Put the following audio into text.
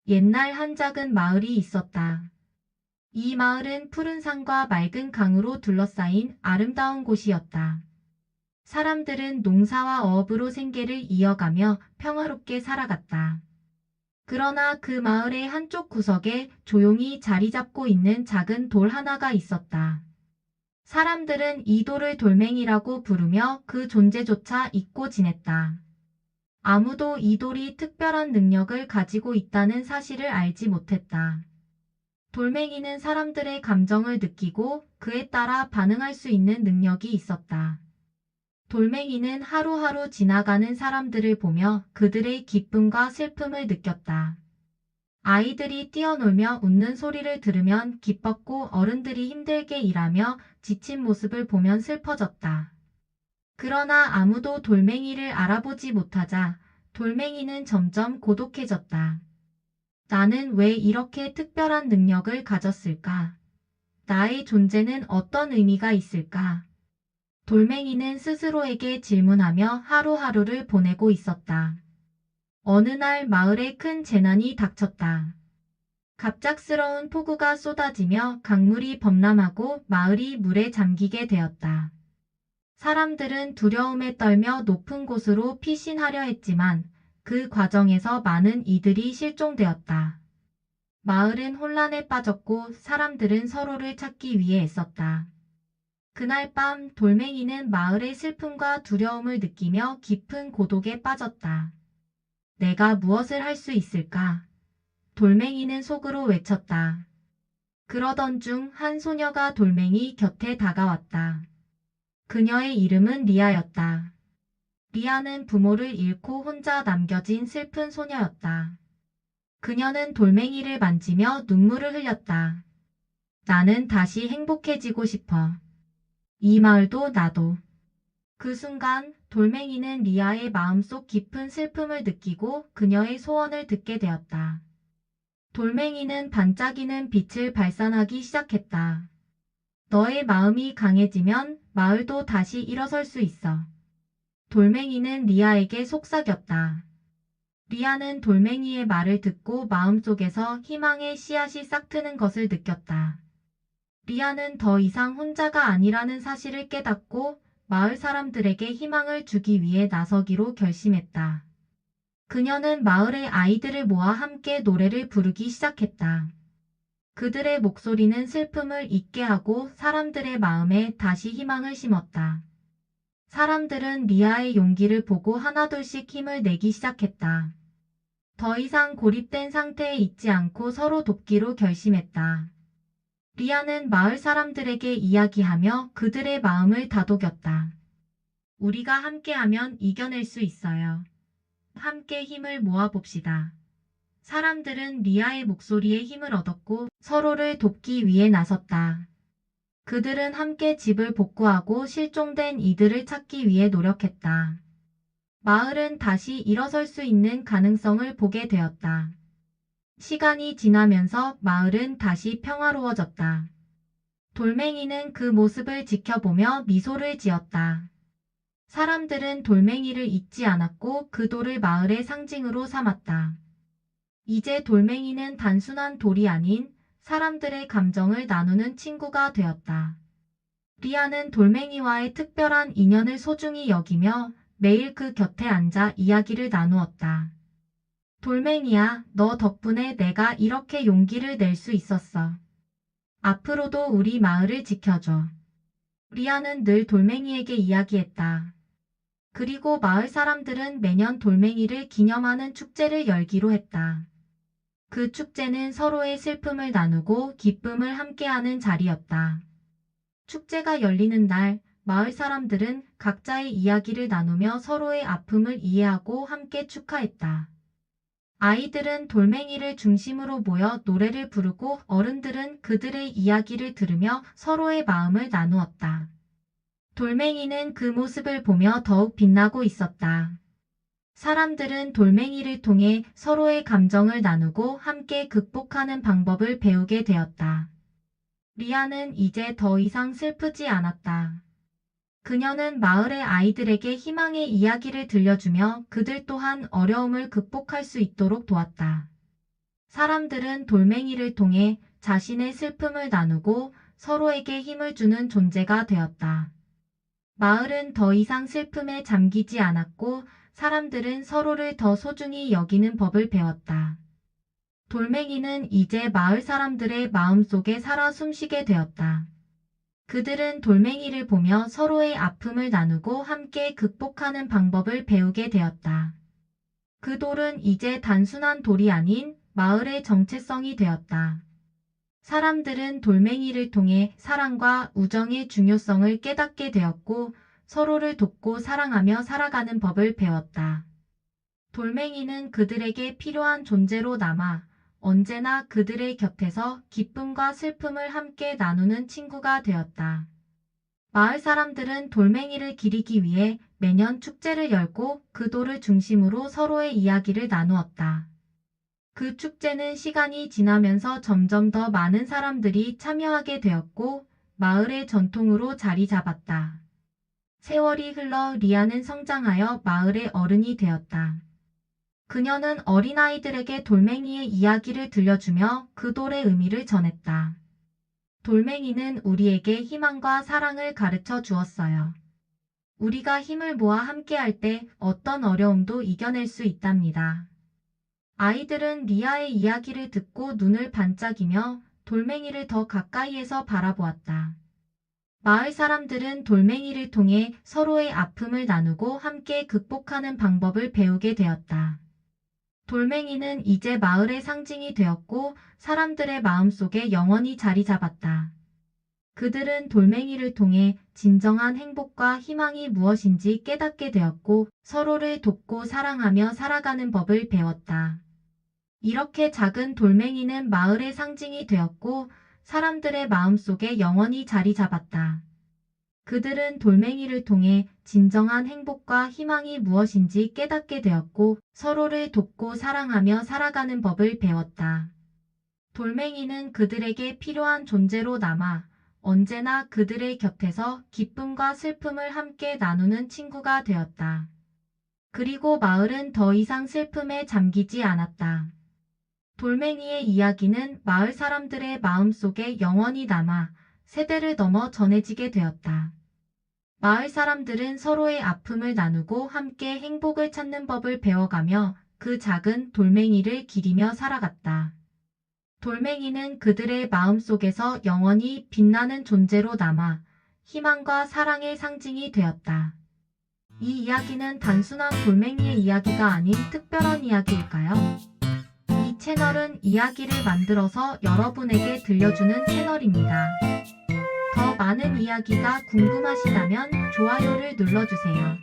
옛날 한 작은 마을이 있었다. 이 마을은 푸른 산과 맑은 강으로 둘러싸인 아름다운 곳이었다. 사람들은 농사와 어업으로 생계를 이어가며 평화롭게 살아갔다. 그러나 그 마을의 한쪽 구석에 조용히 자리 잡고 있는 작은 돌 하나가 있었다. 사람들은 이 돌을 돌멩이라고 부르며 그 존재조차 잊고 지냈다. 아무도 이 돌이 특별한 능력을 가지고 있다는 사실을 알지 못했다. 돌멩이는 사람들의 감정을 느끼고 그에 따라 반응할 수 있는 능력이 있었다. 돌멩이는 하루하루 지나가는 사람들을 보며 그들의 기쁨과 슬픔을 느꼈다. 아이들이 뛰어놀며 웃는 소리를 들으면 기뻤고 어른들이 힘들게 일하며 지친 모습을 보면 슬퍼졌다. 그러나 아무도 돌멩이를 알아보지 못하자 돌멩이는 점점 고독해졌다. 나는 왜 이렇게 특별한 능력을 가졌을까? 나의 존재는 어떤 의미가 있을까? 돌멩이는 스스로에게 질문하며 하루하루를 보내고 있었다. 어느 날 마을에 큰 재난이 닥쳤다. 갑작스러운 폭우가 쏟아지며 강물이 범람하고 마을이 물에 잠기게 되었다. 사람들은 두려움에 떨며 높은 곳으로 피신하려 했지만 그 과정에서 많은 이들이 실종되었다. 마을은 혼란에 빠졌고 사람들은 서로를 찾기 위해 애썼다. 그날 밤 돌멩이는 마을의 슬픔과 두려움을 느끼며 깊은 고독에 빠졌다. 내가 무엇을 할 수 있을까? 돌멩이는 속으로 외쳤다. 그러던 중 한 소녀가 돌멩이 곁에 다가왔다. 그녀의 이름은 리아였다. 리아는 부모를 잃고 혼자 남겨진 슬픈 소녀였다. 그녀는 돌멩이를 만지며 눈물을 흘렸다. 나는 다시 행복해지고 싶어. 이 마을도 나도. 그 순간 돌멩이는 리아의 마음속 깊은 슬픔을 느끼고 그녀의 소원을 듣게 되었다. 돌멩이는 반짝이는 빛을 발산하기 시작했다. 너의 마음이 강해지면 마을도 다시 일어설 수 있어. 돌멩이는 리아에게 속삭였다. 리아는 돌멩이의 말을 듣고 마음속에서 희망의 씨앗이 싹트는 것을 느꼈다. 리아는 더 이상 혼자가 아니라는 사실을 깨닫고 마을 사람들에게 희망을 주기 위해 나서기로 결심했다. 그녀는 마을의 아이들을 모아 함께 노래를 부르기 시작했다. 그들의 목소리는 슬픔을 잊게 하고 사람들의 마음에 다시 희망을 심었다. 사람들은 리아의 용기를 보고 하나둘씩 힘을 내기 시작했다. 더 이상 고립된 상태에 있지 않고 서로 돕기로 결심했다. 리아는 마을 사람들에게 이야기하며 그들의 마음을 다독였다. 우리가 함께하면 이겨낼 수 있어요. 함께 힘을 모아봅시다. 사람들은 리아의 목소리에 힘을 얻었고 서로를 돕기 위해 나섰다. 그들은 함께 집을 복구하고 실종된 이들을 찾기 위해 노력했다. 마을은 다시 일어설 수 있는 가능성을 보게 되었다. 시간이 지나면서 마을은 다시 평화로워졌다. 돌멩이는 그 모습을 지켜보며 미소를 지었다. 사람들은 돌멩이를 잊지 않았고 그 돌을 마을의 상징으로 삼았다. 이제 돌멩이는 단순한 돌이 아닌 사람들의 감정을 나누는 친구가 되었다. 리아는 돌멩이와의 특별한 인연을 소중히 여기며 매일 그 곁에 앉아 이야기를 나누었다. 돌멩이야, 너 덕분에 내가 이렇게 용기를 낼 수 있었어. 앞으로도 우리 마을을 지켜줘. 리아는 늘 돌멩이에게 이야기했다. 그리고 마을 사람들은 매년 돌멩이를 기념하는 축제를 열기로 했다. 그 축제는 서로의 슬픔을 나누고 기쁨을 함께하는 자리였다. 축제가 열리는 날, 마을 사람들은 각자의 이야기를 나누며 서로의 아픔을 이해하고 함께 축하했다. 아이들은 돌멩이를 중심으로 모여 노래를 부르고 어른들은 그들의 이야기를 들으며 서로의 마음을 나누었다. 돌멩이는 그 모습을 보며 더욱 빛나고 있었다. 사람들은 돌멩이를 통해 서로의 감정을 나누고 함께 극복하는 방법을 배우게 되었다. 리아는 이제 더 이상 슬프지 않았다. 그녀는 마을의 아이들에게 희망의 이야기를 들려주며 그들 또한 어려움을 극복할 수 있도록 도왔다. 사람들은 돌멩이를 통해 자신의 슬픔을 나누고 서로에게 힘을 주는 존재가 되었다. 마을은 더 이상 슬픔에 잠기지 않았고 사람들은 서로를 더 소중히 여기는 법을 배웠다. 돌멩이는 이제 마을 사람들의 마음속에 살아 숨쉬게 되었다. 그들은 돌멩이를 보며 서로의 아픔을 나누고 함께 극복하는 방법을 배우게 되었다. 그 돌은 이제 단순한 돌이 아닌 마을의 정체성이 되었다. 사람들은 돌멩이를 통해 사랑과 우정의 중요성을 깨닫게 되었고 서로를 돕고 사랑하며 살아가는 법을 배웠다. 돌멩이는 그들에게 필요한 존재로 남아 언제나 그들의 곁에서 기쁨과 슬픔을 함께 나누는 친구가 되었다. 마을 사람들은 돌멩이를 기리기 위해 매년 축제를 열고 그 돌을 중심으로 서로의 이야기를 나누었다. 그 축제는 시간이 지나면서 점점 더 많은 사람들이 참여하게 되었고 마을의 전통으로 자리 잡았다. 세월이 흘러 리아는 성장하여 마을의 어른이 되었다. 그녀는 어린아이들에게 돌멩이의 이야기를 들려주며 그 돌의 의미를 전했다. 돌멩이는 우리에게 희망과 사랑을 가르쳐 주었어요. 우리가 힘을 모아 함께할 때 어떤 어려움도 이겨낼 수 있답니다. 아이들은 리아의 이야기를 듣고 눈을 반짝이며 돌멩이를 더 가까이에서 바라보았다. 마을 사람들은 돌멩이를 통해 서로의 아픔을 나누고 함께 극복하는 방법을 배우게 되었다. 돌멩이는 이제 마을의 상징이 되었고 사람들의 마음속에 영원히 자리 잡았다. 그들은 돌멩이를 통해 진정한 행복과 희망이 무엇인지 깨닫게 되었고 서로를 돕고 사랑하며 살아가는 법을 배웠다. 이렇게 작은 돌멩이는 마을의 상징이 되었고 사람들의 마음속에 영원히 자리 잡았다. 그들은 돌멩이를 통해 진정한 행복과 희망이 무엇인지 깨닫게 되었고 서로를 돕고 사랑하며 살아가는 법을 배웠다. 돌멩이는 그들에게 필요한 존재로 남아 언제나 그들의 곁에서 기쁨과 슬픔을 함께 나누는 친구가 되었다. 그리고 마을은 더 이상 슬픔에 잠기지 않았다. 돌멩이의 이야기는 마을 사람들의 마음속에 영원히 남아 세대를 넘어 전해지게 되었다. 마을 사람들은 서로의 아픔을 나누고 함께 행복을 찾는 법을 배워가며 그 작은 돌멩이를 기리며 살아갔다. 돌멩이는 그들의 마음속에서 영원히 빛나는 존재로 남아 희망과 사랑의 상징이 되었다. 이 이야기는 단순한 돌멩이의 이야기가 아닌 특별한 이야기일까요? 이 채널은 이야기를 만들어서 여러분에게 들려주는 채널입니다. 더 많은 이야기가 궁금하시다면 좋아요를 눌러주세요.